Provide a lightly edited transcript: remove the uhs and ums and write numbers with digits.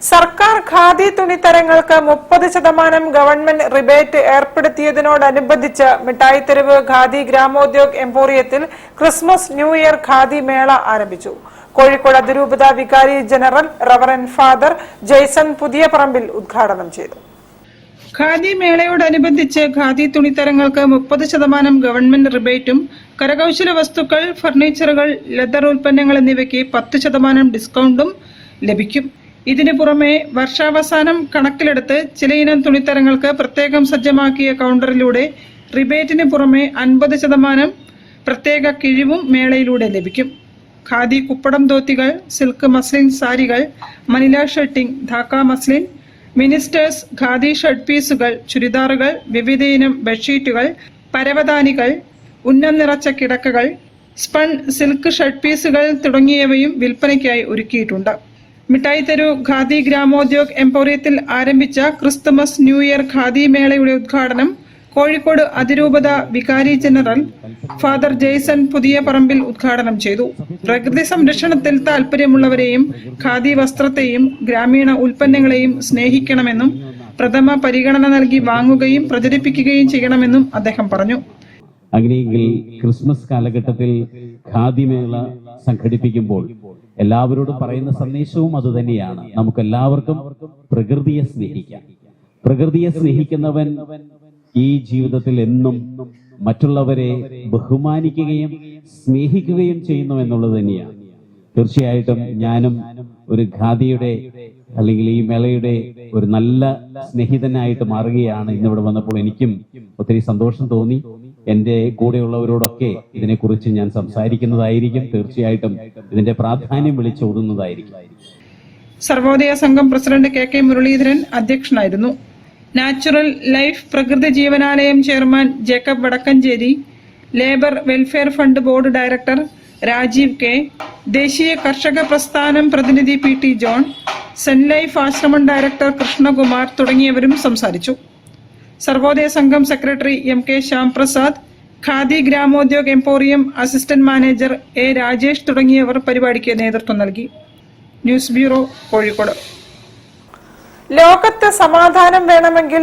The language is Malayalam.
സർക്കാർ ഖാദി തുണിത്തരങ്ങൾക്ക് 30% ഗവൺമെന്റ് റിബേറ്റ് ഏർപ്പെടുത്തിയതിനോടനുബന്ധിച്ച് മിഠായിത്തെരുവ് ഖാദി ഗ്രാമോദ്योग എംപോറിയത്തിൽ Christmas new year Khadi Mela ആരംഭിച്ചു. കോഴിക്കോട് അതിരൂപത വികാരി general reverend father Jaison Puthiyaparambil ഉദ്ഘാടനം ചെയ്തു. ഖാദി മേളയോടനുബന്ധിച്ച് ഖാദി തുണിത്തരങ്ങൾക്ക് 30% ഗവൺമെന്റ് റിബേറ്റും കരകൗശല വസ്തുക്കൾ, ഫർണിച്ചറുകൾ, ലെതർ ഉൽപ്പന്നങ്ങൾ എന്നിവയ്ക്ക് 10% ഡിസ്കൗണ്ടും ലഭിക്കും. ഇതിനു പുറമെ വർഷാവസാനം കണക്കിലെടുത്ത് ചിലയിനം തുണിത്തരങ്ങൾക്ക് പ്രത്യേകം സജ്ജമാക്കിയ കൗണ്ടറിലൂടെ റിബേറ്റിന് പുറമെ 50% പ്രത്യേക കിഴിവും മേളയിലൂടെ ലഭിക്കും. ഖാദി കുപ്പടം ധോത്തികൾ, സിൽക്ക് മസ്ലിൻ സാരികൾ, Manila shirting, Dhaka muslin, ministers, khadi shirt പീസുകൾ, ചുരിദാറുകൾ, വിവിധയിനം ബെഡ്ഷീറ്റുകൾ, പരവതാനികൾ, ഉന്നം നിറച്ച കിടക്കകൾ, സ്പൺ സിൽക്ക് ഷർട്ട് പീസുകൾ തുടങ്ങിയവയും വിൽപ്പനയ്ക്കായി ഒരുക്കിയിട്ടുണ്ട്. മിഠായിത്തെരുവ് ഖാദി ഗ്രാമോദ്योग എംപോറിയത്തിൽ ആരംഭിച്ച ക്രിസ്തുമസ് ന്യൂ ഇയർ ഖാദി മേളയുടെ ഉദ്ഘാടനം കോഴിക്കോട് അതിരൂപത വികാരി ജനറൽ ഫാദർ ജെയ്സൺ പുതിയപറമ്പിൽ ഉദ്ഘാടനം ചെയ്തു. പ്രകൃതി സംരക്ഷണത്തിൽ താൽപര്യമുള്ളവരെയും ഖാദി വസ്ത്രത്തെയും ഗ്രാമീണ ഉൽപ്പന്നങ്ങളെയും സ്നേഹിക്കണമെന്നും പ്രഥമ പരിഗണന നൽകി വാങ്ങുകയും പ്രചരിപ്പിക്കുകയും ചെയ്യണമെന്നും അദ്ദേഹം പറഞ്ഞു. അങ്ങനെയെങ്കിൽ ക്രിസ്മസ് കാലഘട്ടത്തിൽ ഖാദി മേള സംഘടിപ്പിക്കുമ്പോൾ എല്ലാവരോടും പറയുന്ന സന്ദേശവും അതുതന്നെയാണ്. നമുക്കെല്ലാവർക്കും പ്രകൃതിയെ സ്നേഹിക്കാം. പ്രകൃതിയെ സ്നേഹിക്കുന്നവൻ ഈ ജീവിതത്തിൽ എന്നും മറ്റുള്ളവരെ ബഹുമാനിക്കുകയും സ്നേഹിക്കുകയും ചെയ്യുന്നു എന്നുള്ളത് തന്നെയാണ്. തീർച്ചയായിട്ടും ഞാനും ഒരു ഖാദിയുടെ അല്ലെങ്കിൽ ഈ മേളയുടെ ഒരു നല്ല സ്നേഹിതനായിട്ട് മാറുകയാണ്. ഇന്നിവിടെ വന്നപ്പോൾ എനിക്കും ഒത്തിരി സന്തോഷം തോന്നി. എന്റെ കൂടെയുള്ളവരോടൊക്കെ ഇതിനെക്കുറിച്ച് ഞാൻ സംസാരിക്കുന്നതായിരിക്കും. തീർച്ചയായിട്ടും ഇതിന്റെ പ്രാധാന്യം വിളിച്ചോതുന്നതായിരിക്കും. സർവോദയ സംഘം പ്രസിഡന്റ് കെ മുരളീധരൻ അധ്യക്ഷനായിരുന്നു. Natural life Prakriti Jeevanalayam chairman Jacob Vadakkanchery, labour welfare fund board director Rajeev K, Deshiya Karshaka Prasthanam പ്രതിനിധി PT John, sun life ashram director Krishnakumar തുടങ്ങിയവരും സംസാരിച്ചു. Sarvodaya Sangham secretary MK Shyamprasad, Khadi Gramodyog emporium assistant manager A Rajesh തുടങ്ങിയവർ പരിപാടിക്ക് നേതൃത്വം നൽകി. News bureau, Kozhikode. ലോകത്ത് സമാധാനം വേണമെങ്കിൽ